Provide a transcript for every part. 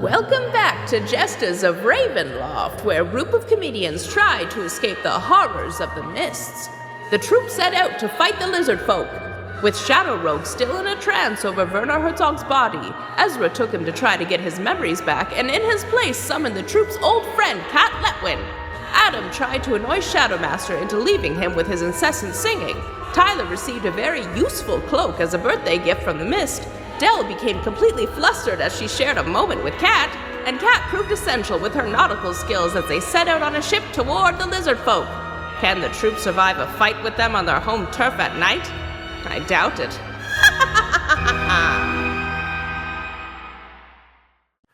Welcome back to Jesters of Ravenloft, where a group of comedians try to escape the horrors of the mists. The troupe set out to fight the Lizardfolk. With Shadow Rogue still in a trance over Werner Herzog's body, Ezra took him to try to get his memories back, and in his place summoned the troupe's old friend, Kat Letwin. Adam tried to annoy Shadow Master into leaving him with his incessant singing. Tyler received a very useful cloak as a birthday gift from the mist. Dell became completely flustered as she shared a moment with Kat, and Kat proved essential with her nautical skills as they set out on a ship toward the Lizardfolk. Can the troupe survive a fight with them on their home turf at night? I doubt it.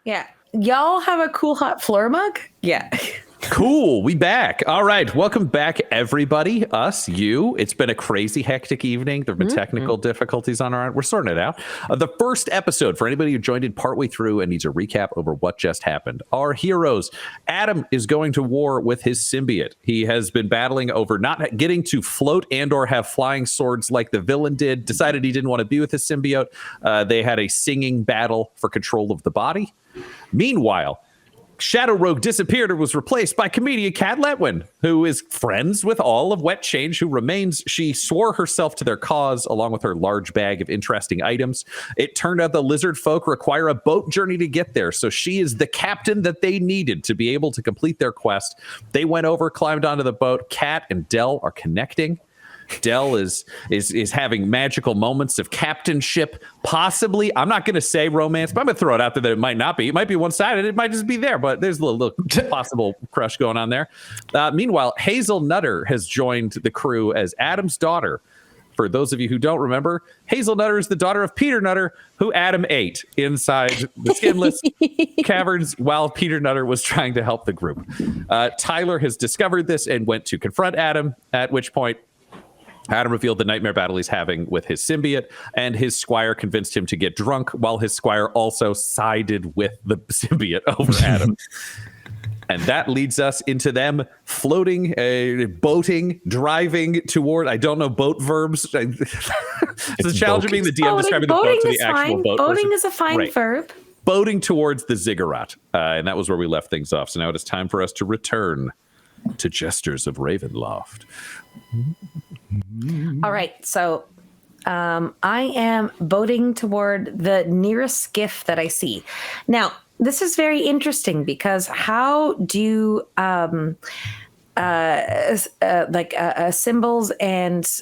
Yeah. Y'all have a cool hot floor mug? Yeah. Cool, we back. All right, welcome back, everybody. Us, you. It's been a crazy, hectic evening. There have been technical difficulties on our end. We're sorting it out. The first episode, for anybody who joined in partway through and needs a recap over what just happened. Our heroes, Adam is going to war with his symbiote. He has been battling over not getting to float and or have flying swords like the villain did, decided he didn't want to be with his symbiote. They had a singing battle for control of the body. Meanwhile, Shadow Rogue disappeared or was replaced by comedian Kat Letwin, who is friends with all of Wet Change, who remains. She swore herself to their cause along with her large bag of interesting items. It turned out the Lizardfolk require a boat journey to get there, so she is the captain that they needed to be able to complete their quest. They went over, climbed onto the boat. Kat and Dell are connecting. Dell is having magical moments of captainship, possibly. I'm not going to say romance, but I'm going to throw it out there that it might not be. It might be one-sided. It might just be there, but there's a little possible crush going on there. Meanwhile, Hazel Nutter has joined the crew as Adam's daughter. For those of you who don't remember, Hazel Nutter is the daughter of Peter Nutter, who Adam ate inside the skinless caverns while Peter Nutter was trying to help the group. Tyler has discovered this and went to confront Adam, at which point Adam revealed the nightmare battle he's having with his symbiote, and his squire convinced him to get drunk, while his squire also sided with the symbiote over Adam. And that leads us into them floating, boating, driving toward, I don't know, boat verbs. It's a challenge of being the DM describing the boat to the actual boat. Boating is a fine verb. Boating towards the ziggurat. And that was where we left things off. So now it is time for us to return to Jesters of Ravenloft. All right, so I am boating toward the nearest skiff that I see. Now, this is very interesting because how do symbols and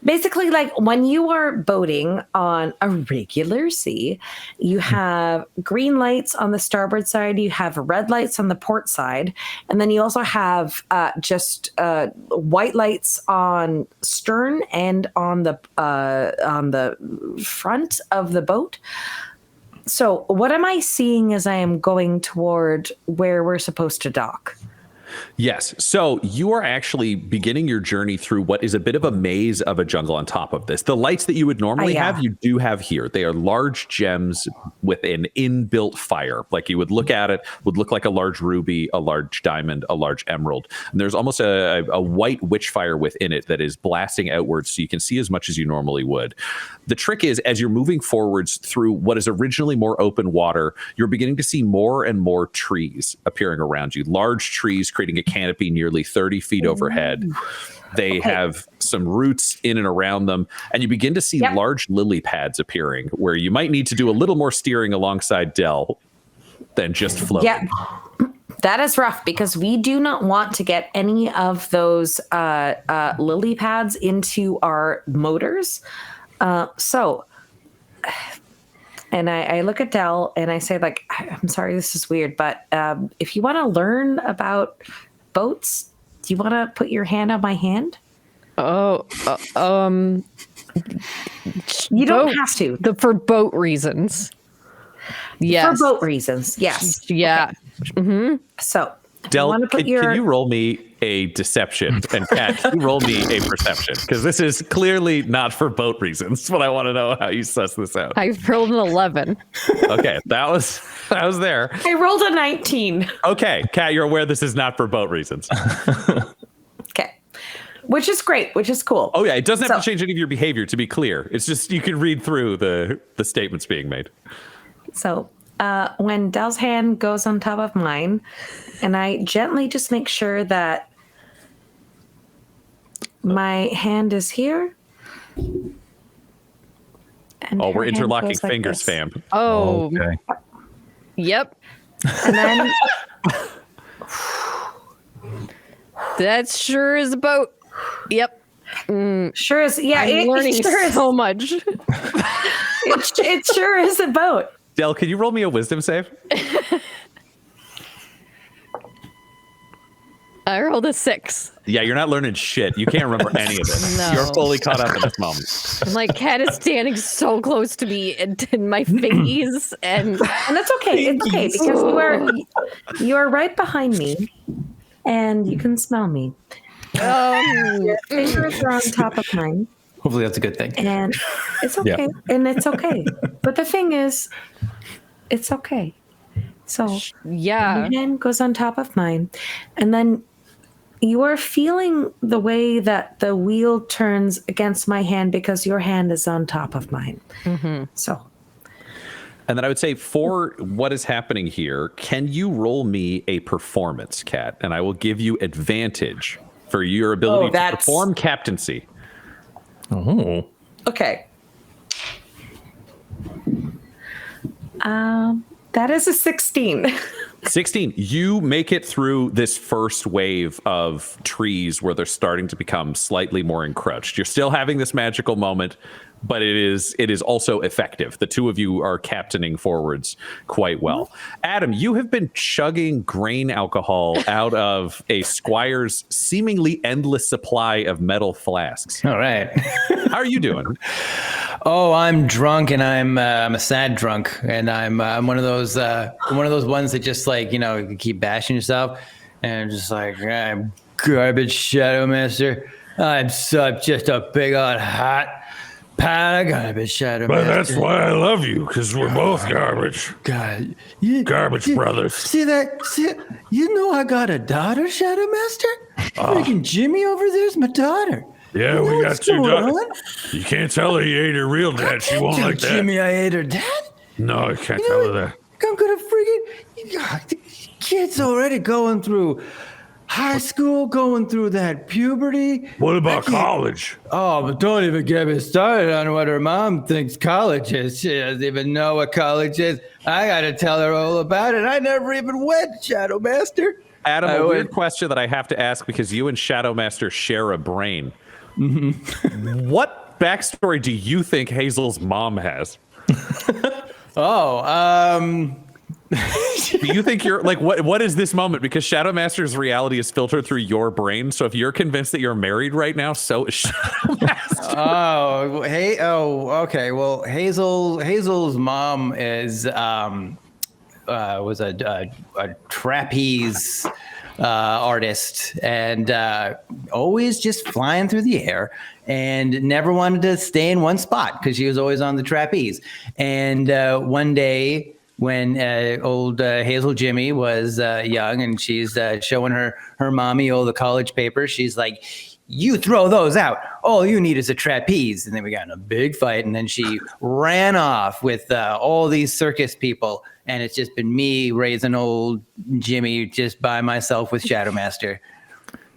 basically, like when you are boating on a regular sea, you have green lights on the starboard side, you have red lights on the port side, and then you also have just white lights on stern and on the front of the boat. So what am I seeing as I am going toward where we're supposed to dock? Yes. So you are actually beginning your journey through what is a bit of a maze of a jungle on top of this. The lights that you would normally have, you do have here. They are large gems with an inbuilt fire. Like you would look at it, would look like a large ruby, a large diamond, a large emerald. And there's almost a white witch fire within it that is blasting outwards so you can see as much as you normally would. The trick is, as you're moving forwards through what is originally more open water, you're beginning to see more and more trees appearing around you. Large trees creating a canopy nearly 30 feet overhead. They have some roots in and around them, and you begin to see large lily pads appearing where you might need to do a little more steering alongside Dell than just floating. Yeah, that is rough because we do not want to get any of those lily pads into our motors. And I look at Dell and I say, like, I'm sorry, this is weird, but if you want to learn about boats, do you want to put your hand on my hand? You don't have to. For boat reasons. Yes. For boat reasons, yes. Yeah. Okay. Mm-hmm. So, Del, can you roll me a deception? And Kat, can you roll me a perception? Because this is clearly not for boat reasons, but I want to know how you suss this out. I rolled an 11. Okay, that was there. I rolled a 19. Okay, Kat, you're aware this is not for boat reasons. Okay. Which is great, which is cool. Oh yeah, it doesn't have to change any of your behavior, to be clear. It's just you can read through the statements being made. So when Dell's hand goes on top of mine, and I gently just make sure that my hand is here. And Oh, her we're hand interlocking goes like fingers, this. fam. Oh, Okay. yep. And then That sure is a boat. Yep. sure is, yeah, I'm learning it sure is. so much. It sure is a boat. Del, can you roll me a wisdom save? I rolled a 6. Yeah, you're not learning shit. You can't remember any of it. No. You're fully caught up in this moment. And like Kat is standing so close to me and in my fingies, and That's okay. It's okay because you are right behind me, and you can smell me. Your fingers are on top of mine, Hopefully that's a good thing. and it's Yeah. okay. And it's okay. But the thing is, it's okay. So yeah. your hand goes on top of mine, and then you are feeling the way that the wheel turns against my hand because your hand is on top of mine. So And then I would say for what is happening here, can you roll me a performance, Kat? And I will give you advantage for your ability to that's- perform captaincy. Oh. okay. That is a 16. 16, you make it through this first wave of trees where they're starting to become slightly more encroached. You're still having this magical moment, but it is also effective. The two of you are captaining forwards quite well. Adam, you have been chugging grain alcohol out of a squire's seemingly endless supply of metal flasks. All right. How are you doing? Oh, I'm drunk, and I'm a sad drunk, and I'm one of those ones that just like you keep bashing yourself, and just like I'm garbage Shadow Master. I'm just a big old hot pile of garbage Shadow But Master. that's why I love you, because we're both garbage. God, Garbage brothers. See that? See, I got a daughter, Shadow Master. Freaking Jimmy over there's my daughter. Yeah, You know we got what's two going daughters. on? You can't tell her you ate her real dad. She won't Tell like that. Jimmy I ate her dad. No, I can't tell her that. I'm gonna freaking the kid's already going through high school, going through that puberty. What about college? Oh, but don't even get me started on what her mom thinks college is. She doesn't even know what college is. I gotta tell her all about it. I never even went, Shadow Master. Adam, I a weird went- question that I have to ask because you and Shadow Master share a brain. What backstory do you think Hazel's mom has? Oh, Do you think you're like what is this moment? Because Shadow Master's reality is filtered through your brain. So if you're convinced that you're married right now, so is Shadow Master. okay. Well, Hazel's mom is was a trapeze artist and always just flying through the air and never wanted to stay in one spot because she was always on the trapeze. And one day when old Hazel Jimmy was young and she's showing her mommy all the college papers, she's like, "You throw those out. All you need is a trapeze." And then we got in a big fight, and then she ran off with all these circus people. And it's just been me raising old Jimmy just by myself with Shadow Master.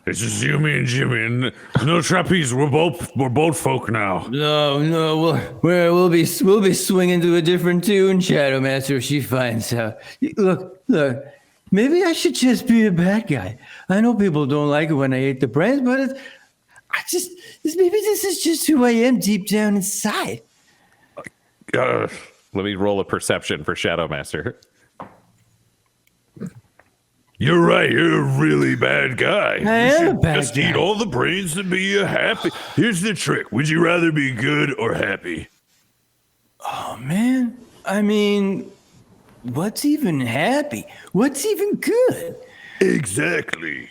It's just you, me, and Jimmy, and no trapeze. We're both folk now. No, we'll be swinging to a different tune, Shadow Master. If she finds out. Look. Maybe I should just be a bad guy. I know people don't like it when I eat the brains, but maybe this is just who I am deep down inside. Let me roll a perception for Shadow Master. You're right. You're a really bad guy. I am a bad just eat guy. all the brains and be happy. Here's the trick. Would you rather be good or happy? Oh, man. I mean, what's even happy? What's even good? Exactly.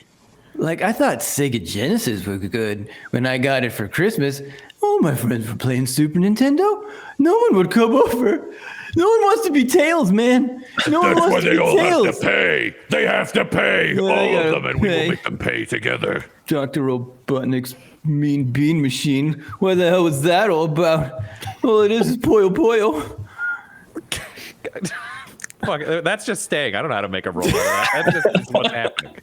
Like, I thought Sega Genesis was good when I got it for Christmas. All my friends were playing Super Nintendo. No one would come over. No one wants to be Tails, man. No one That's wants why to they be all Tails. have to pay. They have to pay. Yeah, All they of gotta them, and we will pay. make them pay together. Dr. Robotnik's mean bean machine. What the hell was that all about? All it is Poyo Poyo. Fuck, that's just staying. I don't know how to make a roll out of that. That's just what's happening.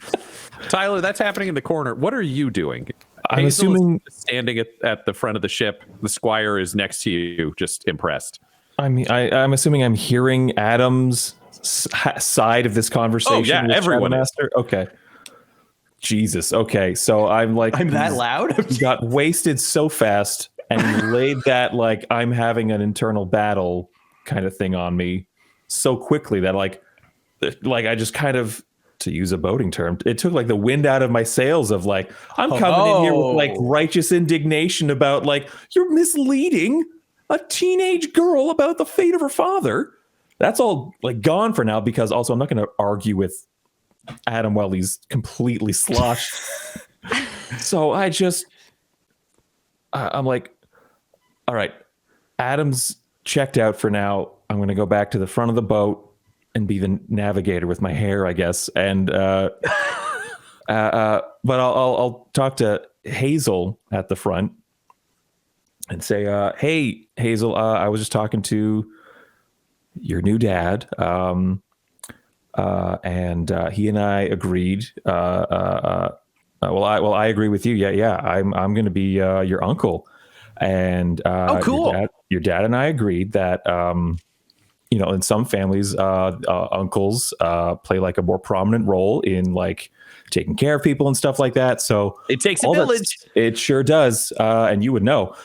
Tyler, that's happening in the corner. What are you doing? I'm Hazel assuming is standing at the front of the ship. The squire is next to you, just impressed. I'm assuming I'm hearing Adam's side of this conversation. Oh, yeah, with everyone Shadow is. Master. Okay. Jesus. Okay. So I'm that loud? He got wasted so fast and he laid that like I'm having an internal battle kind of thing on me so quickly that like I just kind of, to use a boating term, it took like the wind out of my sails of like, I'm coming in here with like righteous indignation about like, you're misleading a teenage girl about the fate of her father. That's all like gone for now, because also I'm not going to argue with Adam while he's completely sloshed. So I'm like, all right, Adam's checked out for now. I'm going to go back to the front of the boat and be the navigator with my hair, I guess. And but I'll talk to Hazel at the front and say, hey, Hazel, I was just talking to your new dad. And he and I agreed. I agree with you. Yeah. I'm going to be your uncle. And cool. Your dad and I agreed that in some families, uncles play like a more prominent role in like taking care of people and stuff like that. So it takes a village. It sure does. And you would know.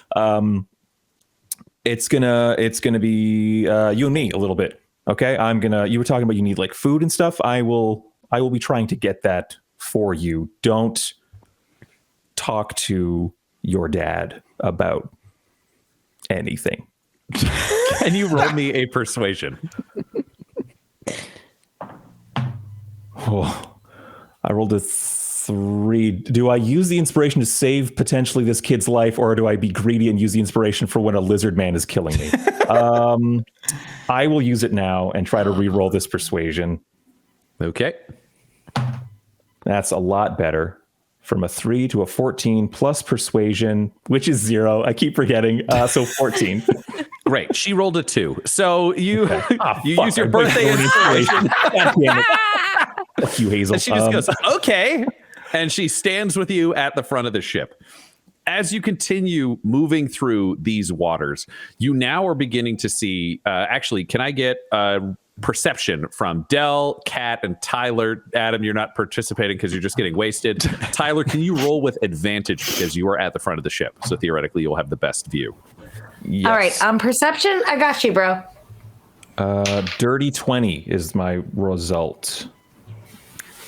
It's gonna be you and me a little bit. Okay. You were talking about you need like food and stuff. I will be trying to get that for you. Don't talk to your dad about anything. Can you roll me a persuasion? Oh, I rolled a 3. Do I use the inspiration to save potentially this kid's life, or do I be greedy and use the inspiration for when a lizard man is killing me? I will use it now and try to re-roll this persuasion. Okay. That's a lot better. From a 3 to a 14 plus persuasion, which is 0. I keep forgetting. So 14. Great. She rolled a 2. So you you use your birthday inspiration. Fuck you, Hazel. And she just goes, okay. And she stands with you at the front of the ship. As you continue moving through these waters, you now are beginning to see, actually, can I get perception from Del, Kat, and Tyler? Adam, you're not participating because you're just getting wasted. Tyler, can you roll with advantage because you are at the front of the ship? So theoretically, you'll have the best view. Yes. All right. Perception, I got you, bro. Dirty 20 is my result.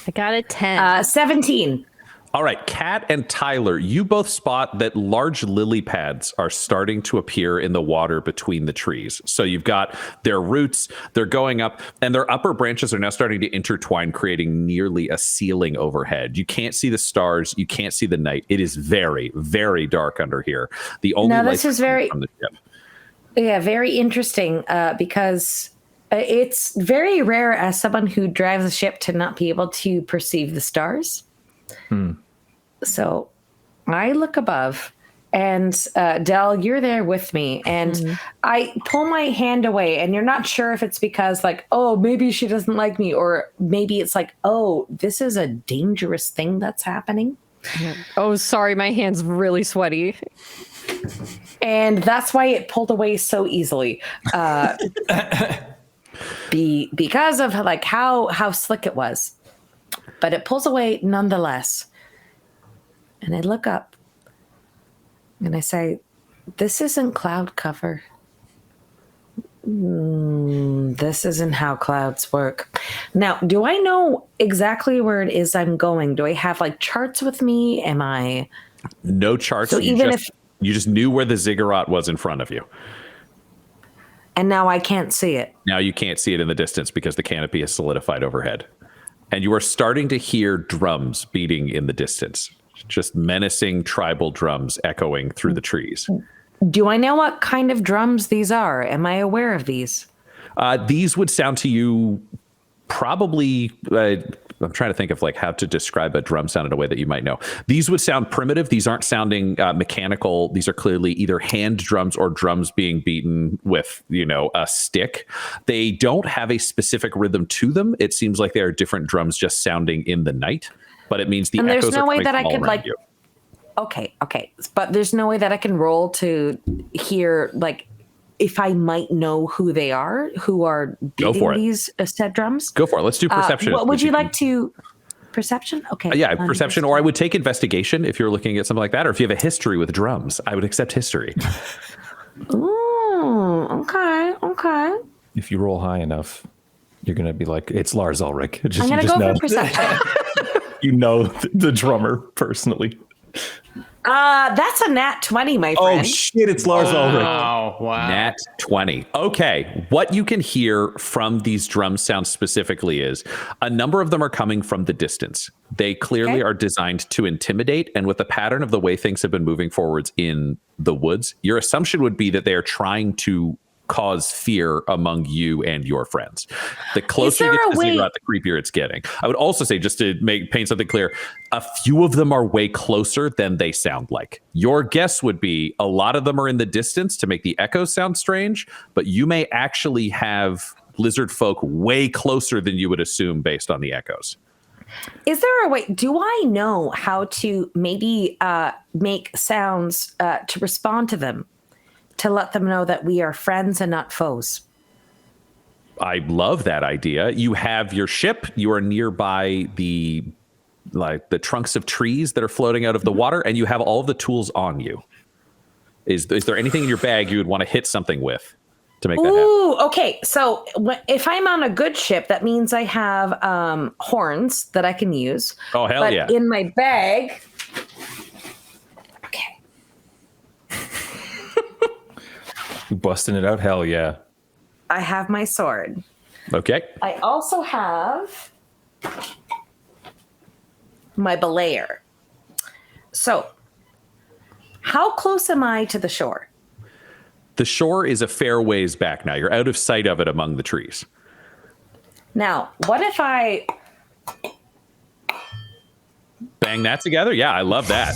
I got a 10. 17. All right, Kat and Tyler, you both spot that large lily pads are starting to appear in the water between the trees. So you've got their roots, they're going up, and their upper branches are now starting to intertwine, creating nearly a ceiling overhead. You can't see the stars, you can't see the night. It is very, very dark under here. The only this is very from the ship. Yeah, very interesting because it's very rare as someone who drives a ship to not be able to perceive the stars. So I look above and Del, you're there with me. And I pull my hand away and you're not sure if it's because like, oh, maybe she doesn't like me. Or maybe it's like, oh, this is a dangerous thing that's happening. Oh, sorry. My hand's really sweaty. And that's why it pulled away so easily. Because of like how slick it was. But it pulls away nonetheless. And I look up and I say, this isn't cloud cover. This isn't how clouds work. Now, do I know exactly where it is I'm going? Do I have like charts with me? Am I? No charts. So you just knew where the ziggurat was in front of you. And now I can't see it. Now you can't see it in the distance because the canopy is solidified overhead. And you are starting to hear drums beating in the distance. Just menacing tribal drums echoing through the trees. Do I know what kind of drums these are? Am I aware of these? These would sound to you probably I'm trying to think of like how to describe a drum sound in a way that you might know. These would sound primitive. These aren't sounding mechanical. These are clearly either hand drums or drums being beaten with, a stick. They don't have a specific rhythm to them. It seems like they are different drums just sounding in the night, but it means the And echoes there's no are way coming that I from all could around you. Okay. But there's no way that I can roll to hear, like, if I might know who they are, who are beating these set drums. Go for it. Let's do perception. What would you like to... Perception? Okay. Yeah, perception, or I would take investigation if you're looking at something like that, or if you have a history with drums, I would accept history. Ooh, okay. If you roll high enough, you're going to be like, it's Lars Ulrich. I'm going to go for perception. You know the drummer personally. That's a nat 20, my friend. Oh, shit, it's Lars Ulrich. Oh, wow. Nat 20. Okay. What you can hear from these drum sounds specifically is a number of them are coming from the distance. They clearly are designed to intimidate. And with the pattern of the way things have been moving forwards in the woods, your assumption would be that they are trying to cause fear among you and your friends. The closer you get to zero, the creepier it's getting. I would also say, just to paint something clear, a few of them are way closer than they sound like. Your guess would be a lot of them are in the distance to make the echoes sound strange, but you may actually have lizard folk way closer than you would assume based on the echoes. Is there a way? Do I know how to maybe make sounds to respond to them, to let them know that we are friends and not foes? I love that idea. You have your ship. You are nearby the trunks of trees that are floating out of the water, and you have all of the tools on you. Is there anything in your bag you would want to hit something with to make that happen? Ooh, okay. So if I'm on a good ship, that means I have horns that I can use. Oh, hell yeah. In my bag... Busting it out, hell yeah. I have my sword. Okay. I also have my belayer. So, how close am I to the shore? The shore is a fair ways back now. You're out of sight of it among the trees. Now, what if I... Bang that together? Yeah, I love that.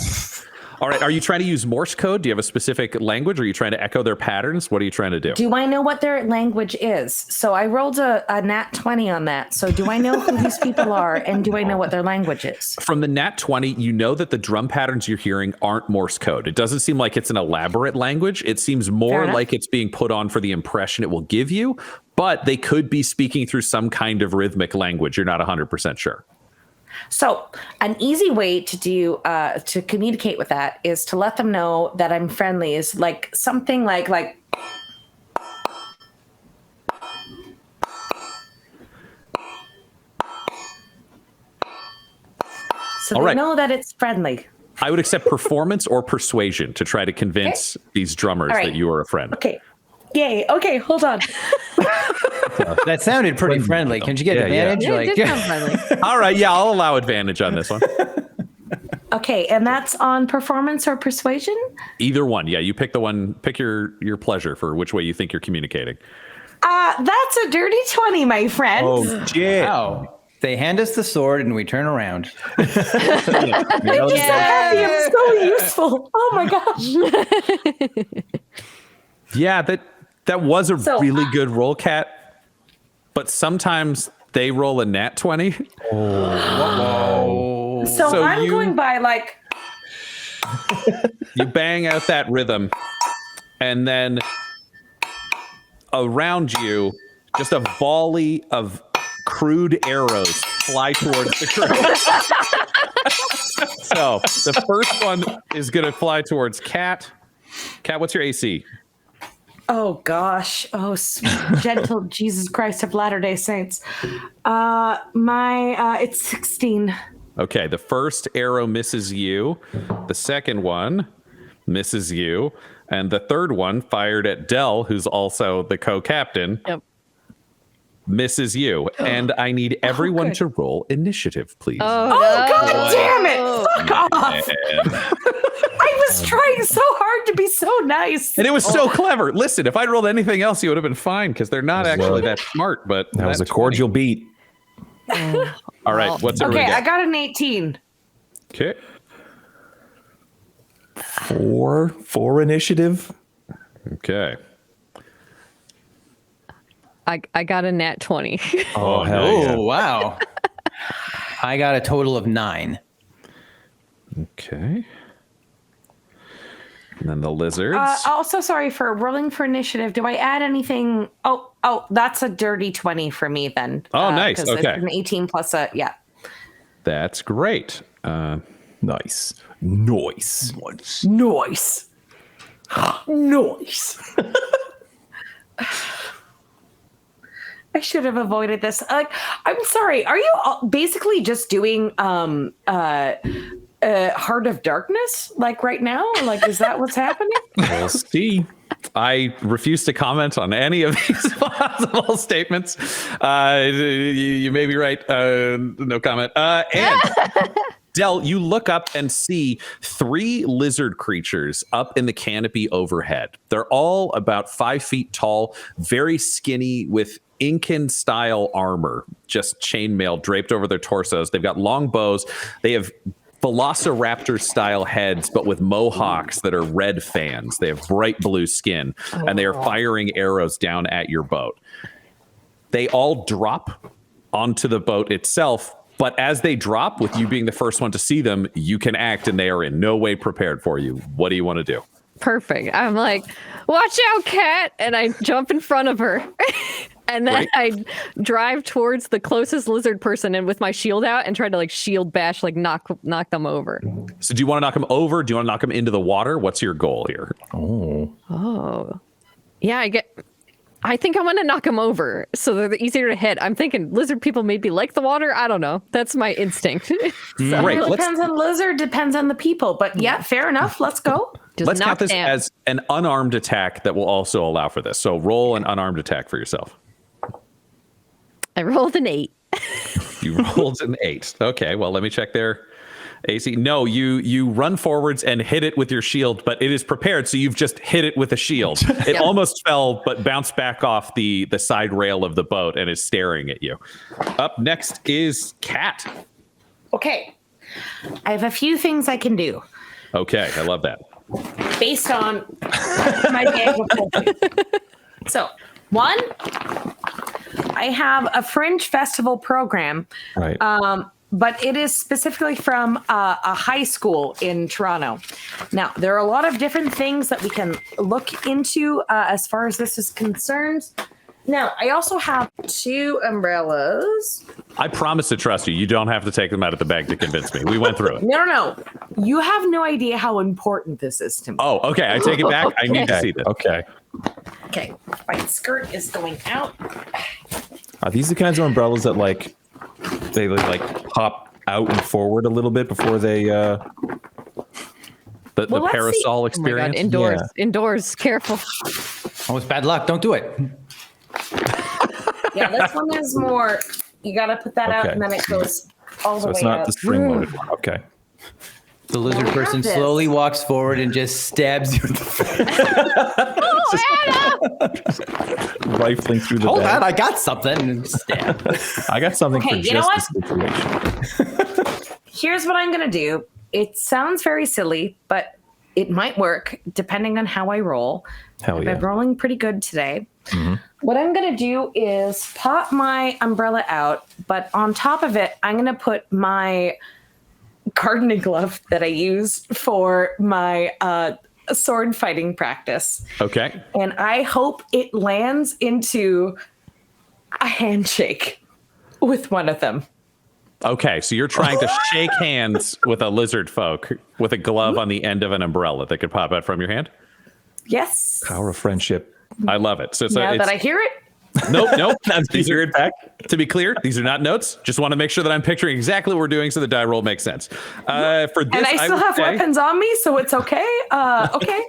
All right. Are you trying to use Morse code? Do you have a specific language? Or are you trying to echo their patterns? What are you trying to do? Do I know what their language is? So I rolled a nat 20 on that. So do I know who these people are? And do I know what their language is? From the nat 20, you know that the drum patterns you're hearing aren't Morse code. It doesn't seem like it's an elaborate language. It seems more like it's being put on for the impression it will give you. But they could be speaking through some kind of rhythmic language. You're not 100% sure. So an easy way to do to communicate with that is to let them know that I'm friendly. Is like something like. So they know that it's friendly. I would accept performance or persuasion to try to convince these drummers that you are a friend. Okay. Yay. Okay, hold on. That sounded pretty friendly. Can you get advantage? Yeah, it did sound friendly. All right. Yeah, I'll allow advantage on this one. Okay, and that's on performance or persuasion? Either one. Yeah, you pick the one. Pick your pleasure for which way you think you're communicating. That's a dirty 20, my friend. Oh, shit. Wow. They hand us the sword and we turn around. I'm just so happy. I'm so useful. Oh my gosh. Yeah, that was a really good roll, Kat. But sometimes they roll a nat 20. Oh. So I'm going by like... You bang out that rhythm, and then around you, just a volley of crude arrows fly towards the crew. So the first one is going to fly towards Kat. Kat, what's your AC? Oh gosh. Oh, sweet, gentle Jesus Christ of Latter-day Saints. It's 16. Okay, the first arrow misses you. The second one misses you. And the third one, fired at Dell, who's also the co-captain, misses you. And I need everyone to roll initiative, please. God damn it! Fuck off! I was trying so hard to be so nice. And it was so clever. Listen, if I'd rolled anything else, you would have been fine, because they're not actually that smart. But that was a cordial beat. All right, what's everybody Okay, I got? got an 18. Okay. 4 initiative. Okay. I got a nat 20. Oh, hell Oh, yeah. wow. I got a total of 9. Okay. And then the lizards. Also, sorry for rolling for initiative. Do I add anything? Oh, that's a dirty 20 for me then. Oh, nice. 'cause Okay. it's an 18 plus a, yeah. That's great. Nice. Noise. Noise. Noise. I should have avoided this. I'm sorry. Are you basically just doing Heart of Darkness like right now? Like, is that what's happening? We'll see. I refuse to comment on any of these possible statements. You may be right. No comment. And Del, you look up and see 3 lizard creatures up in the canopy overhead. They're all about 5 feet tall, very skinny, with Incan style armor, just chainmail draped over their torsos. They've got long bows. They have velociraptor style heads, but with mohawks that are red fans. They have bright blue skin, and they are firing arrows down at your boat. They all drop onto the boat itself, but as they drop, with you being the first one to see them, you can act, and they are in no way prepared for you. What do you want to do? Perfect. I'm like, watch out, Kat. And I jump in front of her. And then I drive towards the closest lizard person and with my shield out and try to like shield bash, like knock them over. So do you want to knock them over? Do you want to knock them into the water? What's your goal here? Oh. Yeah, I think I want to knock them over so they're easier to hit. I'm thinking lizard people maybe like the water. I don't know. That's my instinct. So Great. it depends on lizard, depends on the people. But yeah, fair enough. Let's go. Let's count this down. as an unarmed attack that will also allow for this. So roll an unarmed attack for yourself. I rolled an 8. You rolled an 8. Okay, well, let me check their AC. No, you run forwards and hit it with your shield, but it is prepared, so you've just hit it with a shield. It almost fell, but bounced back off the side rail of the boat and is staring at you. Up next is Kat. Okay. I have a few things I can do Okay, I love that. based on my bag of holding. So, one, I have a fringe festival program. Right. But it is specifically from a high school in Toronto. Now, there are a lot of different things that we can look into as far as this is concerned. Now, I also have 2 umbrellas. I promise to trust you. You don't have to take them out of the bag to convince me. We went through it. No. You have no idea how important this is to me. Oh, okay. I take it back. I need to see this. Okay. Okay, my skirt is going out. Are these the kinds of umbrellas that they like pop out and forward a little bit before they The let's see. parasol Oh my God, experience. indoors, careful. Oh, it's bad luck. Don't do it. Yeah, this one is more, you got to put that out Okay. and then it goes all the so way it's not out. the spring loaded one. Okay. The lizard have person this. slowly walks forward and just stabs you in the face. Rifling through the Hold bag. on, I got something. And stab. I got something Okay, for you know just this situation. Here's what I'm going to do. It sounds very silly, but it might work depending on how I roll. Hell I've yeah. been rolling pretty good today. What I'm going to do is pop my umbrella out, but on top of it, I'm going to put my gardening glove that I use for my sword fighting practice. Okay. And I hope it lands into a handshake with one of them. Okay. So you're trying to shake hands with a lizard folk with a glove on the end of an umbrella that could pop out from your hand. Yes. Power of friendship. I love it. So Now that I hear it, Nope. These are to be clear. These are not notes. Just want to make sure that I'm picturing exactly what we're doing so the die roll makes sense. For this, and I still would have say, weapons on me, so it's okay. Okay.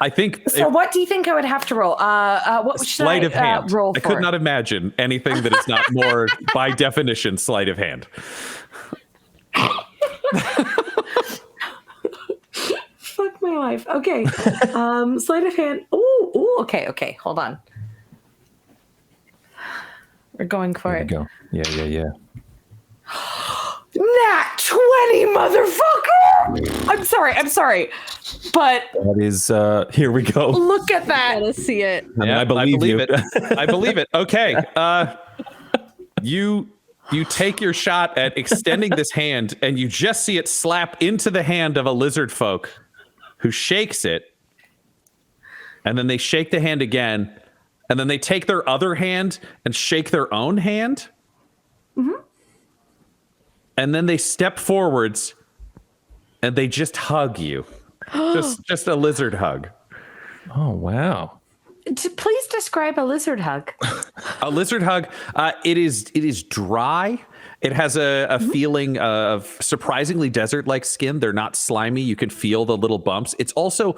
I think So what do you think I would have to roll? What should sleight I of hand. roll I for? could not imagine anything that is not more, by definition, sleight of hand. Fuck my life. Okay. Sleight of hand. Ooh. Okay. Hold on. We're going for There it. you go. Yeah. Nat 20, motherfucker! I'm sorry. But That is, here we go. look at that. Gotta see it. I mean, I believe you. it. I believe it. Okay. You take your shot at extending this hand, and you just see it slap into the hand of a lizard folk who shakes it. And then they shake the hand again. And then they take their other hand and shake their own hand. Mm-hmm. And then they step forwards and they just hug you. just a lizard hug. Oh, wow. Please describe a lizard hug. A lizard hug. It is dry. It has a feeling of surprisingly desert-like skin. They're not slimy. You can feel the little bumps. It's also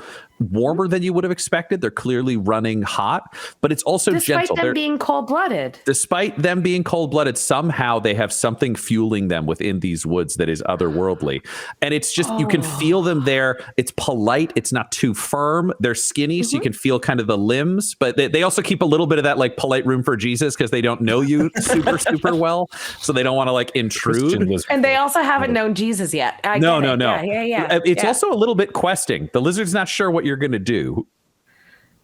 warmer than you would have expected. They're clearly running hot, but it's also gentle. Despite them being cold-blooded. Despite them being cold-blooded, somehow they have something fueling them within these woods that is otherworldly. And it's just, you can feel them there. It's polite. It's not too firm. They're skinny, so you can feel kind of the limbs, but they also keep a little bit of that like polite room for Jesus because they don't know you super well. So they don't want to like intrude. And they also haven't known Jesus yet. No. Yeah. It's also a little bit questing. The lizard's not sure what you're going to do.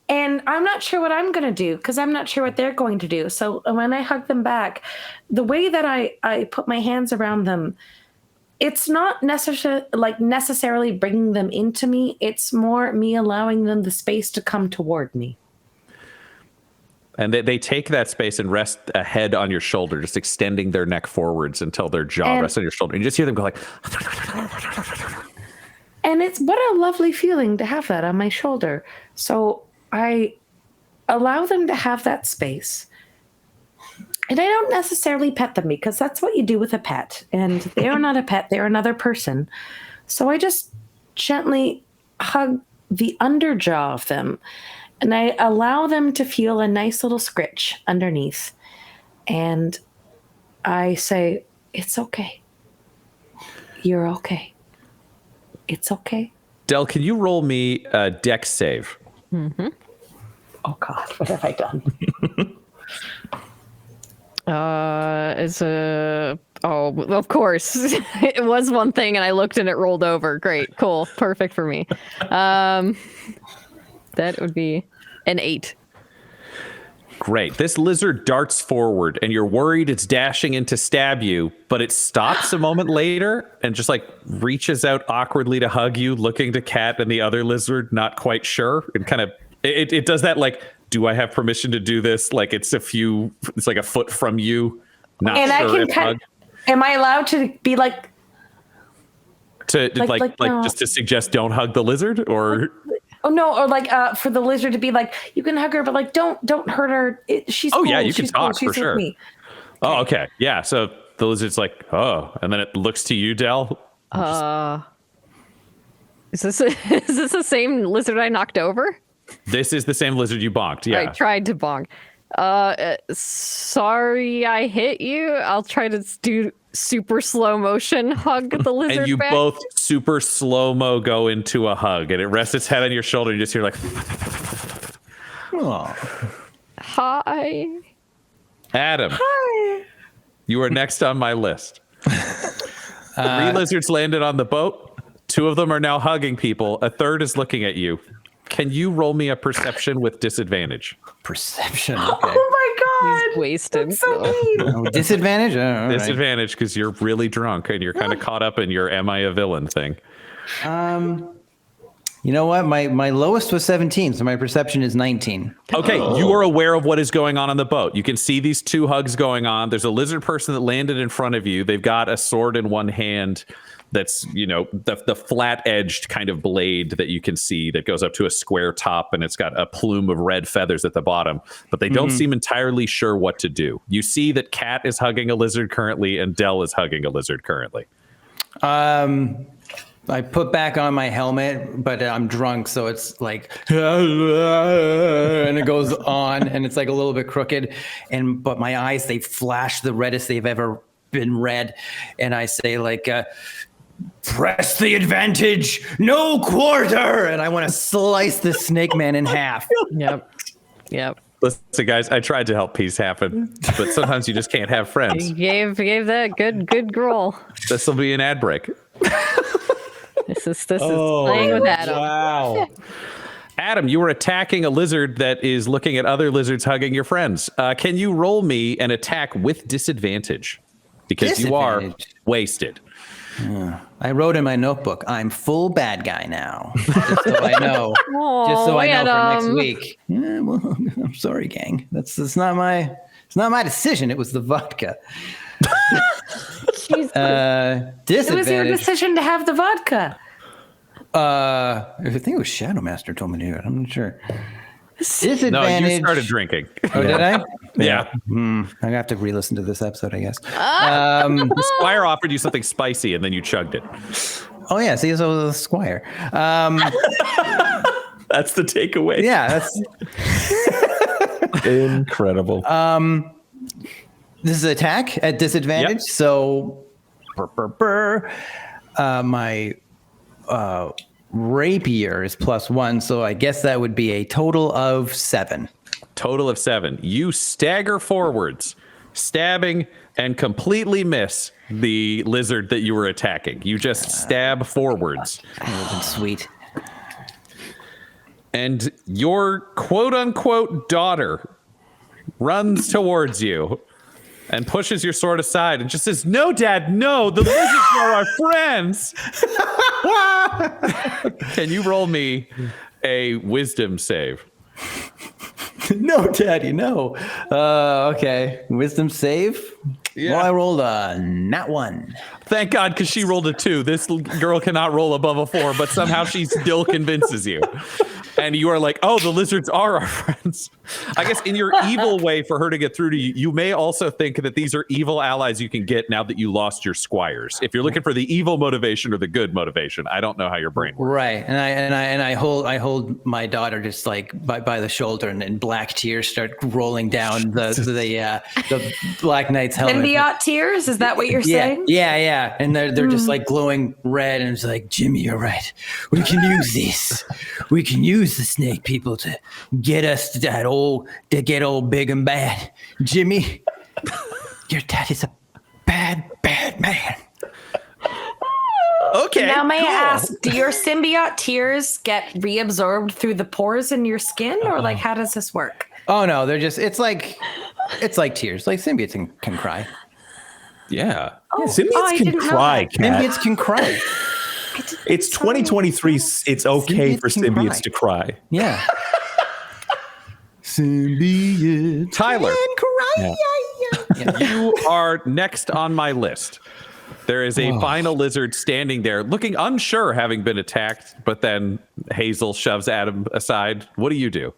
And I'm not sure what I'm going to do because I'm not sure what they're going to do. So when I hug them back, the way that I put my hands around them, it's not necessarily bringing them into me. It's more me allowing them the space to come toward me. And they take that space and rest a head on your shoulder, just extending their neck forwards until their jaw rests on your shoulder. And you just hear them go like... And it's what a lovely feeling to have that on my shoulder. So I allow them to have that space. And I don't necessarily pet them because that's what you do with a pet. And they are not a pet, they're another person. So I just gently hug the underjaw of them. And I allow them to feel a nice little scritch underneath. And I say, it's okay. You're okay. It's okay. Del, can you roll me a dex save? Mm-hmm. Oh, God, what have I done? Of course. It was one thing and I looked and it rolled over. Great, cool, perfect for me. That would be an 8. Great. This lizard darts forward and you're worried it's dashing in to stab you, but it stops a moment later and just like reaches out awkwardly to hug you, looking to Kat and the other lizard, not quite sure. And kind of, it does that like, do I have permission to do this? Like it's like a foot from you. Not and sure I can am I allowed to be like, just to suggest don't hug the lizard or... Oh no! Or like for the lizard to be like, you can hug her, but like don't hurt her. She's cool. Yeah, you can talk She's for sure. Me. Oh, okay, yeah. So the lizard's like, oh, and then it looks to you, Del. Is this the same lizard I knocked over? This is the same lizard you bonked. Yeah, I tried to bonk. Sorry, I hit you. I'll try to do super slow motion hug the lizard and you back. both super slow-mo go into a hug and it rests its head on your shoulder. You just hear like, oh. Hi. Adam. Hi. You are next on my list. 3 lizards landed on the boat. 2 of them are now hugging people. A third is looking at you. Can you roll me a perception with disadvantage? Perception. Okay. Oh my God! He's wasted. That's so mean. Oh, disadvantage? Oh, Disadvantage because you're really drunk and you're kind of caught up in your "am I a villain" thing. You know what? My lowest was 17, so my perception is 19. Okay, you are aware of what is going on the boat. You can see these 2 hugs going on. There's a lizard person that landed in front of you. They've got a sword in one hand. That's, the flat-edged kind of blade that you can see that goes up to a square top, and it's got a plume of red feathers at the bottom. But they don't seem entirely sure what to do. You see that Kat is hugging a lizard currently, and Del is hugging a lizard currently. I put back on my helmet, but I'm drunk, so it's like, and it goes on, and it's like a little bit crooked. But my eyes, they flash the reddest they've ever been red, and I say like, press the advantage, no quarter, and I want to slice the snake man in half. Yep. Listen, guys, I tried to help peace happen, but sometimes you just can't have friends. You gave that good roll. This will be an ad break. This is playing with Adam. Wow. Adam, you were attacking a lizard that is looking at other lizards hugging your friends. Can you roll me an attack with disadvantage? Because you are wasted. I wrote in my notebook, I'm full bad guy now. Just so I know. Just so I know for next week. Yeah, well, I'm sorry, gang. It's not my decision. It was the vodka. It was your decision to have the vodka. I think it was Shadow Master told me to do it. I'm not sure. Disadvantage. No, you started drinking. Oh, did I? Yeah. I have to re-listen to this episode, I guess. The Squire offered you something spicy, and then you chugged it. Oh yeah, see, so the Squire. That's the takeaway. Yeah, that's incredible. This is attack at disadvantage. Yep. So, my rapier is +1, so I guess that would be a total of 7. Total of 7. You stagger forwards, stabbing and completely miss the lizard that you were attacking. You just stab forwards. That would have been sweet. And your quote-unquote daughter runs towards you and pushes your sword aside and just says, "No, Dad, no, the lizards are our friends." Can you roll me a wisdom save? No, Daddy, no. Okay. Wisdom save? Yeah. Well, I rolled a nat 1. Thank God, because she rolled a 2. This girl cannot roll above a 4, but somehow she still convinces you. And you are like, oh, the lizards are our friends. I guess in your evil way for her to get through to you, you may also think that these are evil allies you can get now that you lost your squires. If you're looking for the evil motivation or the good motivation, I don't know how your brain works. Right. And I hold my daughter just like by the shoulder, and then black tears start rolling down the Black Knight's helmet. Symbiote tears? Is that what you're saying? Yeah. And they're just like glowing red, and it's like, Jimmy, you're right. We can use this. We can use the snake people to get us to get old big and bad. Jimmy, your dad is a bad man. Okay. Now, may I ask, do your symbiote tears get reabsorbed through the pores in your skin, or like how does this work? Oh no, they're just it's like tears. Like symbiotes can cry. Yeah. Oh, Symbiotes I can didn't know cry, that. Kat. Symbiotes can cry. It's 2023. It's okay for Symbiotes can cry. symbiotes to cry. Yeah. Symbiotes Tyler. can cry. Yeah. You are next on my list. There is a final lizard standing there, looking unsure, having been attacked, but then Hazel shoves Adam aside. What do you do?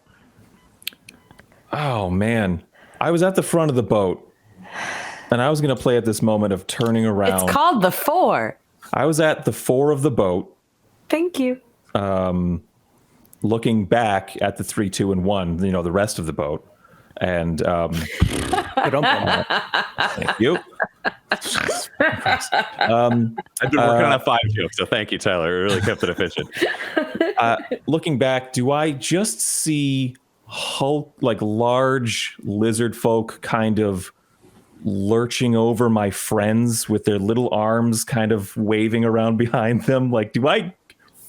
Oh, man. I was at the front of the boat, and I was going to play at this moment of turning around. It's called the 4. I was at the fore of the boat, Thank you. looking back at the 3, 2, and 1, the rest of the boat. And thank you. I've been working on a 5 joke, so thank you, Tyler. It really kept it efficient. Looking back, do I just see large lizard folk kind of lurching over my friends with their little arms kind of waving around behind them? Like, do I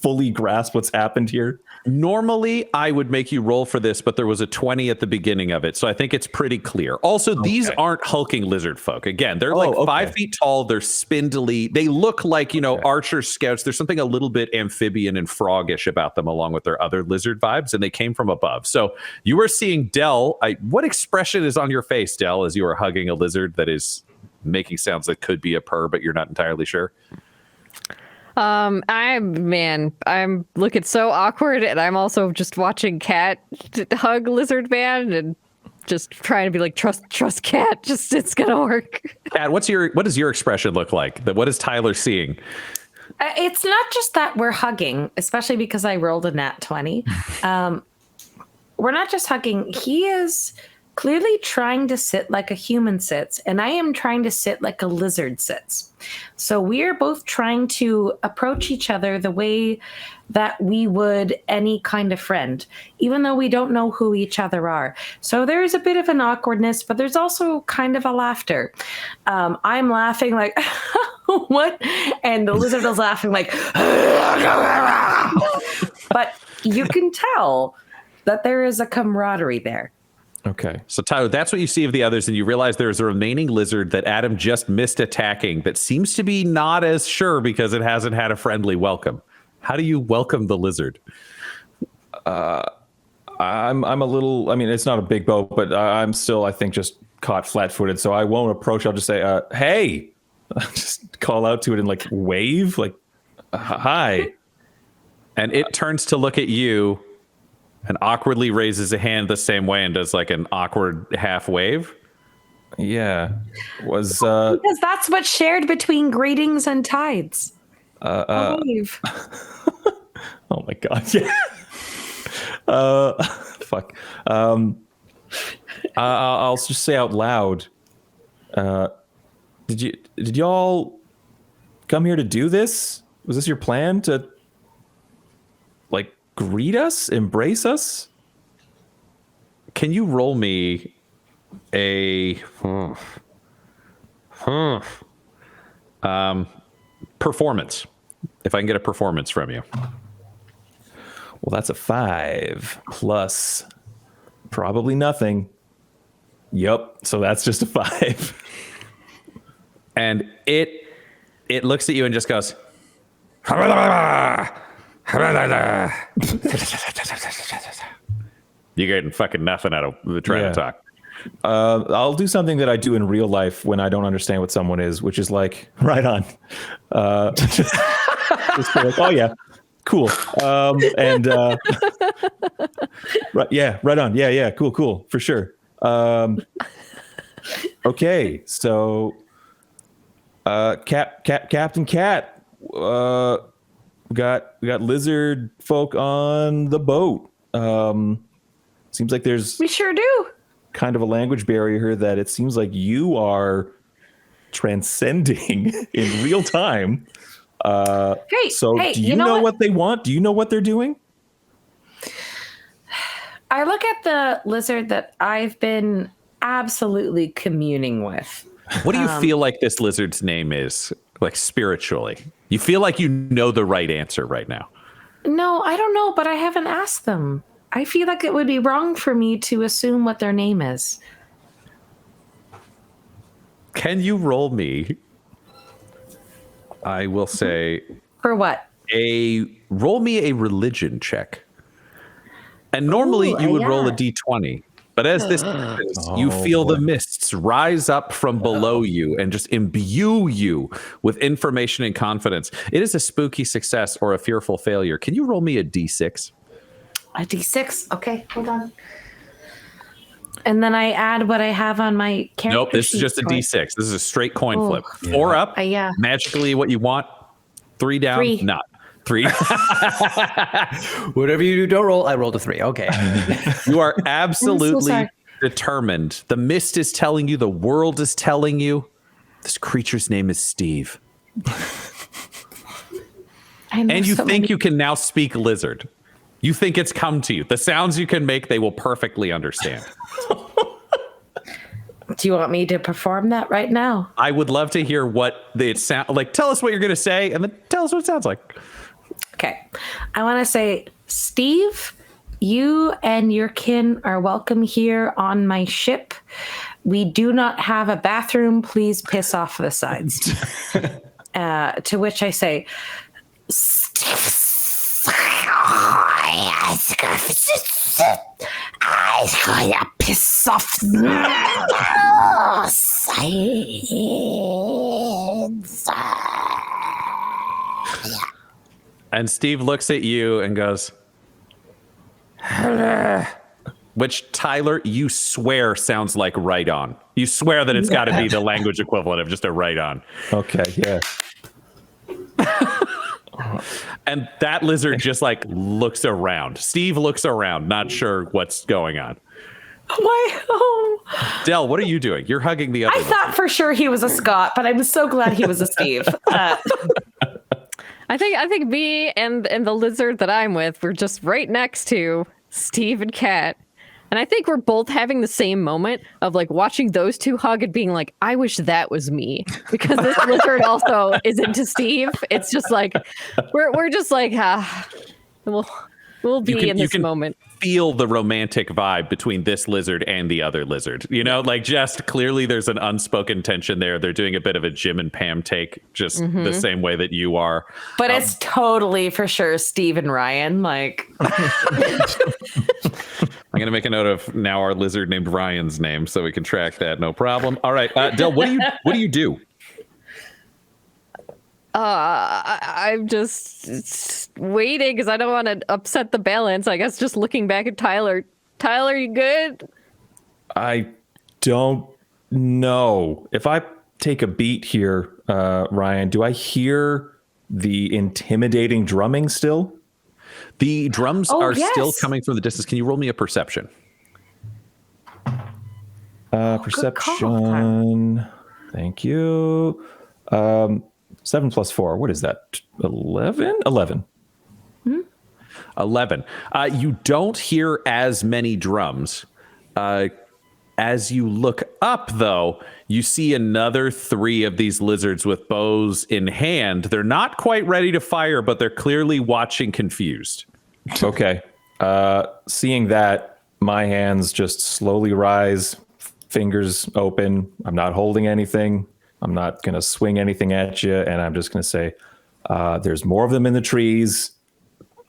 fully grasp what's happened here? Normally, I would make you roll for this, but there was a 20 at the beginning of it, so I think it's pretty clear. Also, these aren't hulking lizard folk. Again, they're 5 feet tall. They're spindly. They look like, archer scouts. There's something a little bit amphibian and froggish about them, along with their other lizard vibes, and they came from above. So you are seeing Dell. What expression is on your face, Dell, as you are hugging a lizard that is making sounds that could be a purr, but you're not entirely sure? I'm looking so awkward, and I'm also just watching Kat hug Lizard Man and just trying to be like, trust Kat, just it's gonna work. Kat, what does your expression look like? What is Tyler seeing? It's not just that we're hugging, especially because I rolled a nat 20. We're not just hugging. He is clearly trying to sit like a human sits, and I am trying to sit like a lizard sits. So we are both trying to approach each other the way that we would any kind of friend, even though we don't know who each other are. So there's a bit of an awkwardness, but there's also kind of a laughter. I'm laughing like, what? And the lizard is laughing like, but you can tell that there is a camaraderie there. Okay. So Tyler, that's what you see of the others, and you realize there's a remaining lizard that Adam just missed attacking that seems to be not as sure because it hasn't had a friendly welcome. How do you welcome the lizard? I'm a little, I mean, it's not a big boat, but I'm still, I think, just caught flat-footed, so I won't approach. I'll just say, hey, just call out to it and like wave, like, hi. And it turns to look at you and awkwardly raises a hand the same way and does like an awkward half wave. Yeah. Was because that's what's shared between greetings and tides. Wave. Oh my god, yeah. Fuck. I'll just say out loud. Did y'all come here to do this? Was this your plan to like greet us, embrace us? Can you roll me a performance? If I can get a performance from you. Well, that's a 5 plus probably nothing. Yup. So that's just a 5. And it looks at you and just goes, you're getting fucking nothing out of the trying to talk. I'll do something that I do in real life when I don't understand what someone is, which is like, right on. Just like, oh yeah, cool. Right, yeah, right on. Yeah, cool, for sure. Okay, so Captain Cat, we got lizard folk on the boat. Seems like there's We sure do. kind of a language barrier here that it seems like you are transcending in real time. Hey, do you know what they want? Do you know what they're doing? I look at the lizard that I've been absolutely communing with. What do you feel like this lizard's name is, like spiritually? You feel like you know the right answer right now. No, I don't know, but I haven't asked them. I feel like it would be wrong for me to assume what their name is. Can you roll me, I will say, For what? roll me a religion check. And normally you would roll a d20. But as this happens, you feel the mists rise up from below you and just imbue you with information and confidence. It is a spooky success or a fearful failure. Can you roll me a d6? A D6. Okay, hold on. And then I add what I have on my character. Nope, this is just a sheet. d6. This is a straight coin flip. 4 up, yeah. magically what you want. 3 down, 3. not. 3. Whatever you do, don't roll. I rolled a 3. Okay. You are absolutely sorry. determined. The mist is telling you, the world is telling you. This creature's name is Steve. And you think you can now speak lizard. You think it's come to you. The sounds you can make, they will perfectly understand. Do you want me to perform that right now? I would love to hear what it sound like. Tell us what you're going to say, and then tell us what it sounds like. Okay. I want to say, Steve, you and your kin are welcome here on my ship. We do not have a bathroom. Please piss off the sides. To which I say, I'm gonna piss off the sides. And Steve looks at you and goes, which, Tyler, you swear sounds like right on. You swear that it's got to be the language equivalent of just a right on. Okay, yeah. And that lizard just like looks around. Steve looks around, not sure what's going on. My home. Del, what are you doing? You're hugging the other I lizard. thought for sure he was a Scot, but I'm so glad he was a Steve. I think me and the lizard that I'm with, we're just right next to Steve and Kat. And I think we're both having the same moment of like watching those two hug and being like, I wish that was me. Because this lizard also is into Steve. It's just like we're just like, we'll be in this moment. Feel the romantic vibe between this lizard and the other lizard. You know, like just clearly there's an unspoken tension there. They're doing a bit of a Jim and Pam take, just the same way that you are. But it's totally for sure Steve and Ryan. Like, I'm gonna make a note of now our lizard named Ryan's name so we can track that. No problem. All right, Del, what do you do? I'm just waiting because I don't want to upset the balance. I guess just looking back at Tyler. Tyler, you good? I don't know. If I take a beat here, Ryan, do I hear the intimidating drumming still? The drums are still yes. coming from the distance. Can you roll me a perception? Perception. Thank you. 7 plus 4. What is that? 11? 11. 11. You don't hear as many drums. As you look up, though, you see another 3 of these lizards with bows in hand. They're not quite ready to fire, but they're clearly watching confused. Okay. Seeing that, my hands just slowly rise, fingers open. I'm not holding anything. I'm not going to swing anything at you. And I'm just going to say, there's more of them in the trees.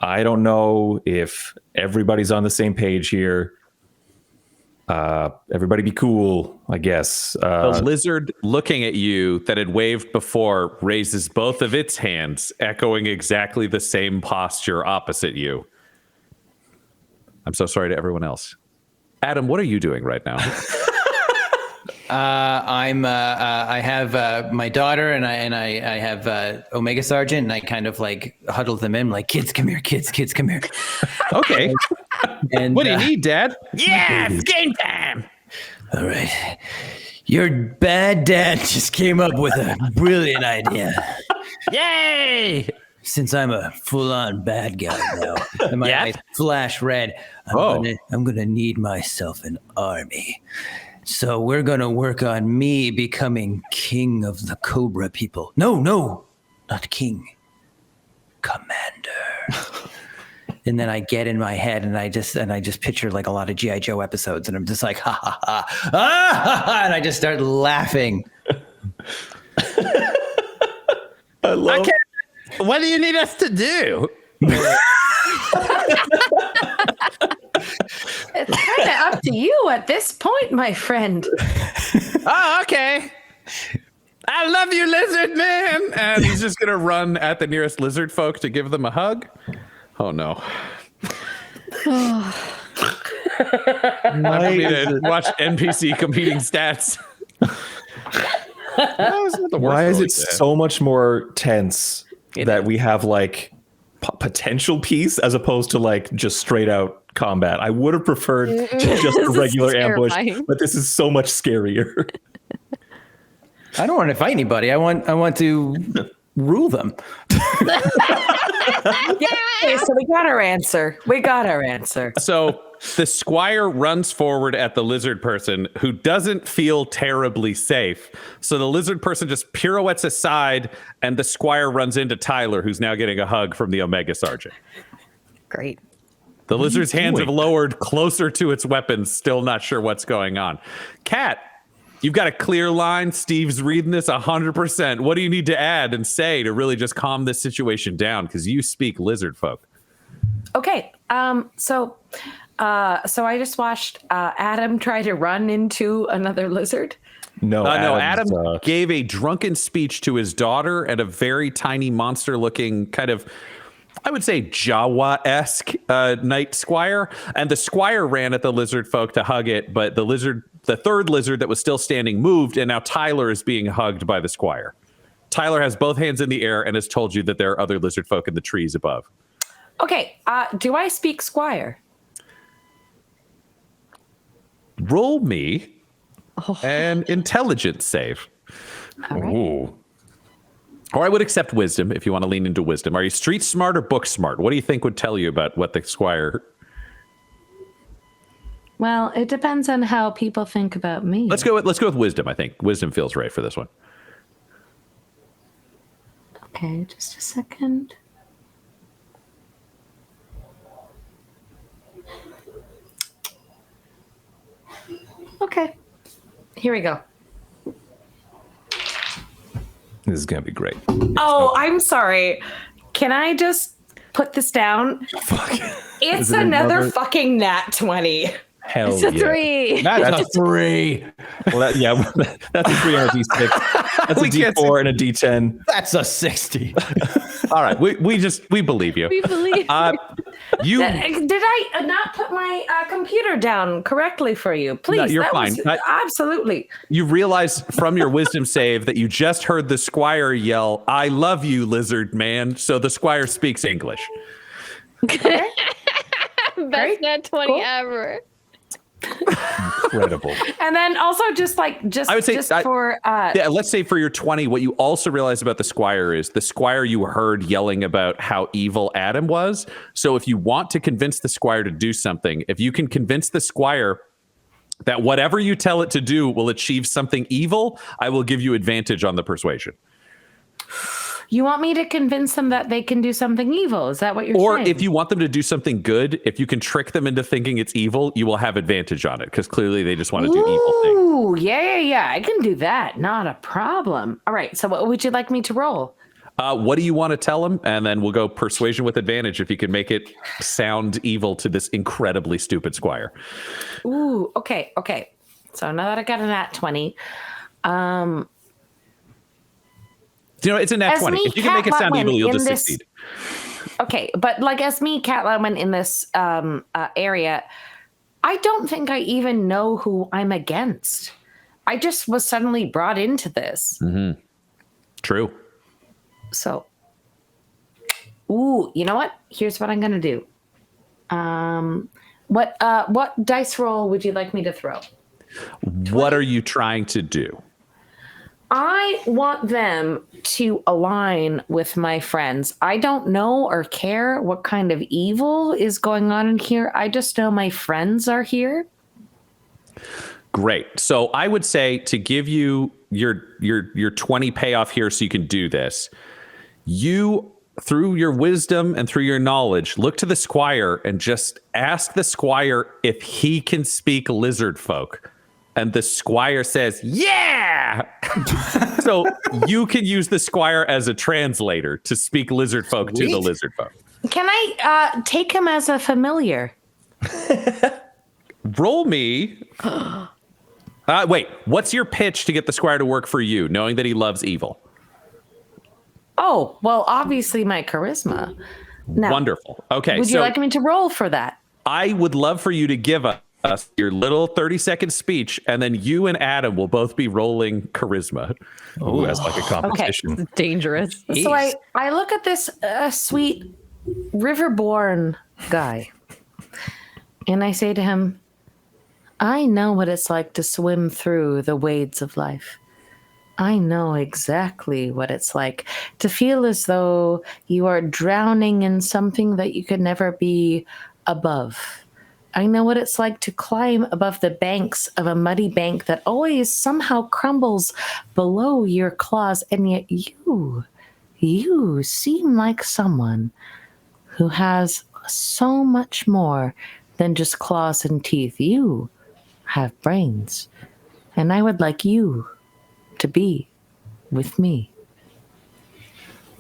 I don't know if everybody's on the same page here. Everybody be cool, I guess. The lizard looking at you that had waved before raises both of its hands, echoing exactly the same posture opposite you. I'm so sorry to everyone else. Adam, what are you doing right now? I have my daughter and I have Omega Sergeant, and I kind of like huddle them in, like, kids, come here, kids, come here. Okay. And What do you need, Dad? Yeah, it's game time. All right. Your bad dad just came up with a brilliant idea. Yay! Since I'm a full-on bad guy now, and my eyes flash red, I'm gonna need myself an army. So we're gonna work on me becoming king of the Cobra people. No, not king, commander. And then I get in my head and I just picture like a lot of G.I. Joe episodes, and I'm just like, ha ha ha, ah, ha, ha, and I just start laughing. I love. What do you need us to do? it's kind of up to you at this point, my friend. Oh, okay. I love you, lizard man. And he's just going to run at the nearest lizard folk to give them a hug. Oh, no. I don't need to watch NPC competing stats. Why is it so much more tense that we have like potential peace as opposed to like just straight out combat? I would have preferred just a regular ambush, but this is so much scarier. I don't want to fight anybody. I want to rule them. Okay, so we got our answer. So the squire runs forward at the lizard person who doesn't feel terribly safe. So the lizard person just pirouettes aside and the squire runs into Tyler, who's now getting a hug from the Omega Sergeant. Great. The lizard's hands have lowered closer to its weapons, still not sure what's going on. Kat, you've got a clear line. Steve's reading this 100%. What do you need to add and say to really just calm this situation down? Because you speak lizard folk. Okay, so I just watched Adam try to run into another lizard. No, Adam gave a drunken speech to his daughter and a very tiny monster-looking kind of, I would say, Jawa-esque knight squire. And the squire ran at the lizard folk to hug it, but the third lizard that was still standing moved, and now Tyler is being hugged by the squire. Tyler has both hands in the air and has told you that there are other lizard folk in the trees above. Okay, do I speak squire? roll me an intelligence save. All right. Ooh. Or I would accept wisdom if you want to lean into wisdom. Are you street smart or book smart? What do you think would tell you about what the squire? Well, it depends on how people think about me. Let's go with wisdom. I think wisdom feels right for this one. Okay, just a second. Okay, here we go. This is gonna be great. Oh, I'm sorry. Can I just put this down? Fuck. It's Is it another fucking nat 20. Hell It's a yeah. 3. That's a 3. Well, that's a 3 on a D6. That's a D4 and a D10. That's a 60. All right, we believe you. We believe. You Did I not put my computer down correctly for you? Please. No, you're that fine. was- absolutely. You realize from your wisdom save that you just heard the squire yell, "I love you, lizard man." So the squire speaks English. Okay. Best nat 20 Cool. ever. Incredible. And then also I would say for yeah, let's say for your 20, what you also realize about the squire is the squire you heard yelling about how evil Adam was. So if you want to convince the squire to do something, if you can convince the squire that whatever you tell it to do will achieve something evil, I will give you advantage on the persuasion. you want me to convince them that they can do something evil? Is that what you're Or saying? if you want them to do something good, if you can trick them into thinking it's evil, you will have advantage on it because clearly they just want to do evil things. Ooh, yeah. I can do that. Not a problem. All right. So what would you like me to roll? What do you want to tell him? And then we'll go persuasion with advantage if you can make it sound evil to this incredibly stupid squire. Ooh, okay. So now that I got a nat 20, It's a nat As 20. me, If you can make it Kat sound Letwin, evil, you'll in just this- succeed. okay, but like as me, Kat Letwin, in this area, I don't think I even know who I'm against. I just was suddenly brought into this. Mm-hmm. True. So, ooh, you know what? Here's what I'm gonna do. What dice roll would you like me to throw? What are you trying to do? I want them to align with my friends. I don't know or care what kind of evil is going on in here. I just know my friends are here. Great. So I would say to give you your 20 payoff here so you can do this, you, through your wisdom and through your knowledge, look to the squire and just ask the squire if he can speak lizard folk. And the squire says, yeah! So you can use the squire as a translator to speak lizard folk to the lizard folk. Can I take him as a familiar? Roll me. Wait, what's your pitch to get the squire to work for you, knowing that he loves evil? Oh, well, obviously my charisma. Now, Wonderful. Okay, would you like me to roll for that? I would love for you to give us your little 30-second speech, and then you and Adam will both be rolling charisma. Oh, that's like a competition. It's dangerous. So I look at this sweet riverborn guy, and I say to him, I know what it's like to swim through the wades of life. I know exactly what it's like to feel as though you are drowning in something that you could never be above. I know what it's like to climb above the banks of a muddy bank that always somehow crumbles below your claws, and yet you seem like someone who has so much more than just claws and teeth. You have brains, and I would like you to be with me.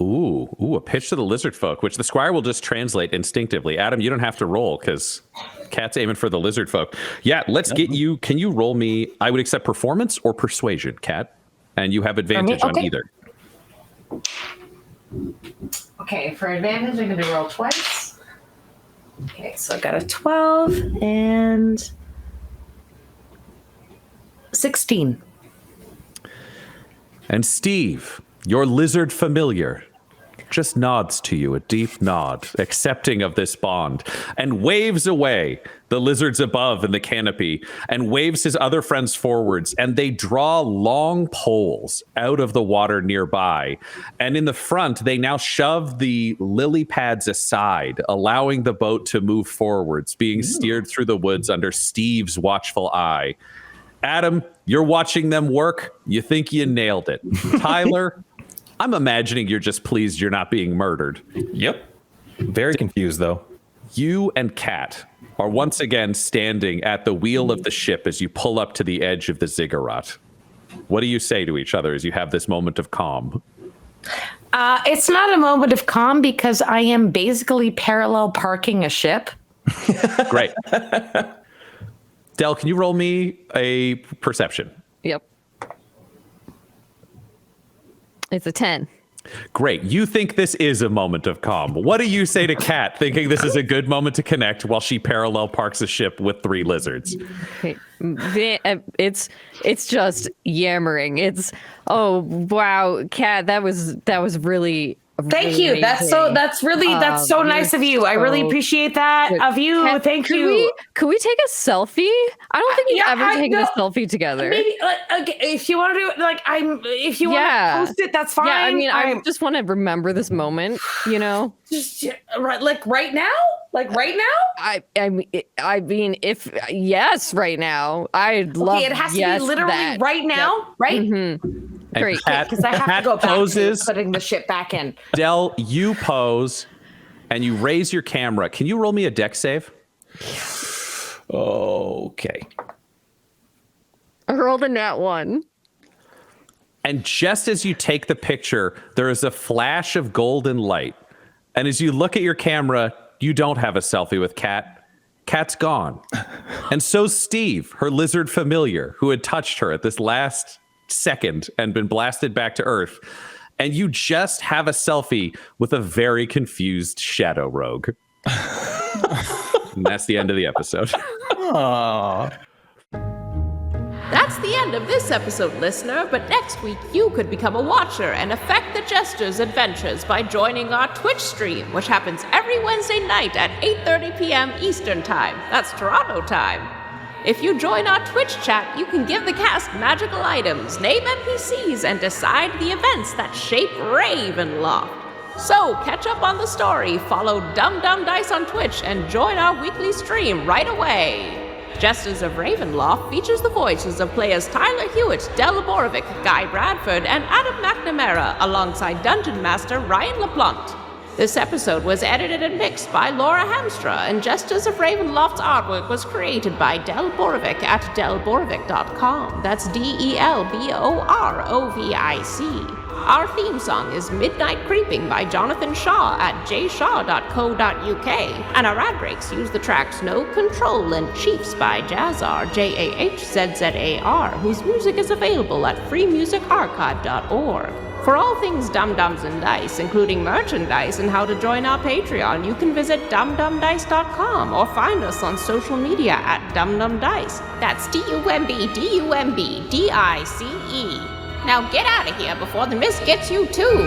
Ooh, a pitch to the lizard folk, which the squire will just translate instinctively. Adam, you don't have to roll because Kat's aiming for the lizard folk. Yeah, let's get you. Can you roll me? I would accept performance or persuasion, Kat, and you have advantage on Okay. either. Okay, for advantage, I'm going to roll twice. Okay, so I got a 12 and 16. And Steve, your lizard familiar, just nods to you, a deep nod, accepting of this bond, and waves away the lizards above in the canopy and waves his other friends forwards, and they draw long poles out of the water nearby. And in the front, they now shove the lily pads aside, allowing the boat to move forwards, being steered through the woods under Steve's watchful eye. Adam, you're watching them work. You think you nailed it. Tyler, I'm imagining you're just pleased you're not being murdered. Yep. Very confused, though. You and Kat are once again standing at the wheel of the ship as you pull up to the edge of the ziggurat. What do you say to each other as you have this moment of calm? It's not a moment of calm because I am basically parallel parking a ship. Great. Del, can you roll me a perception? Yep. It's a 10. Great. You think this is a moment of calm. What do you say to Kat, thinking this is a good moment to connect while she parallel parks a ship with 3 lizards? It's just yammering. It's, oh wow, Kat, that was really. Thank you. That's so nice of you. I really appreciate that of you. Kat, Thank you. Could we take a selfie? I don't think we've ever taken a selfie together. Maybe if you want to do it, if you want to post it, that's fine. Yeah, I mean, I just want to remember this moment, Just right now? Like right now? I mean, if yes, right now, I'd love. Okay, it has to be literally right now, right? Mm-hmm. Great, because I have to go back poses, to putting the ship back in. Del, you pose and you raise your camera. Can you roll me a dex save? Okay. I rolled a nat 1. And just as you take the picture, there is a flash of golden light. And as you look at your camera, you don't have a selfie with Kat. Kat's gone. And so's Steve, her lizard familiar, who had touched her at this last second and been blasted back to Earth. And you just have a selfie with a very confused shadow rogue. And that's the end of the episode. Aww. That's the end of this episode, listener, but next week you could become a watcher and affect the Jesters' adventures by joining our Twitch stream, which happens every Wednesday night at 8:30 p.m. Eastern Time. That's Toronto time. If you join our Twitch chat, you can give the cast magical items, name NPCs, and decide the events that shape Ravenloft. So, catch up on the story, follow Dum Dum Dice on Twitch, and join our weekly stream right away. Jesters of Ravenloft features the voices of players Tyler Hewitt, Del Borovic, Guy Bradford, and Adam McNamara, alongside Dungeon Master Ryan LaPlante. This episode was edited and mixed by Laura Hamstra, and Jesters of Ravenloft's artwork was created by Del Borovic at delborovic.com. That's DELBOROVIC. Our theme song is Midnight Creeping by Jonathan Shaw at jshaw.co.uk, and our ad breaks use the tracks No Control and Chiefs by Jazzar, JAHZZAR, whose music is available at freemusicarchive.org. For all things Dum-Dums and Dice, including merchandise and how to join our Patreon, you can visit dumdumdice.com or find us on social media at dumdumdice. That's DUMBDUMBDICE. Now get out of here before the mist gets you too.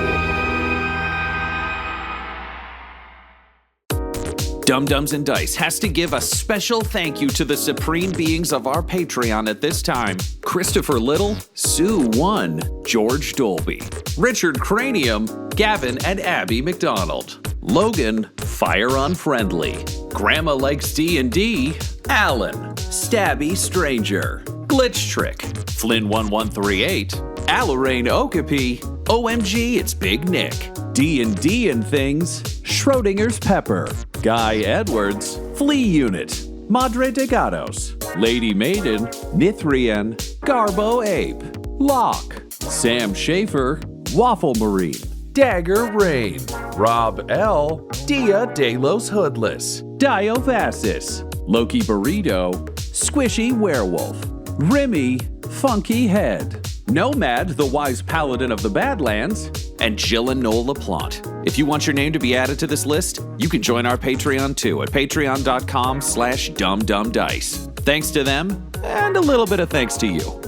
Dum-Dums and Dice has to give a special thank you to the supreme beings of our Patreon at this time. Christopher Little, Sue One, George Dolby, Richard Cranium, Gavin and Abby McDonald, Logan, Fire Unfriendly, Grandma Likes D&D, Alan, Stabby Stranger, Glitch Trick, Flynn1138, Alarain Okapi, OMG It's Big Nick, D&D and Things, Schrodinger's Pepper, Guy Edwards, Flea Unit, Madre de Gatos, Lady Maiden, Nithrian, Garbo Ape, Locke, Sam Schaefer, Waffle Marine, Dagger Rain, Rob L, Dia de los Hoodless, Diophasis, Loki Burrito, Squishy Werewolf, Remy, Funky Head, Nomad, the Wise Paladin of the Badlands, and Jill and Noel LaPlante. If you want your name to be added to this list, you can join our Patreon too at patreon.com/dumdumdice. Thanks to them, and a little bit of thanks to you.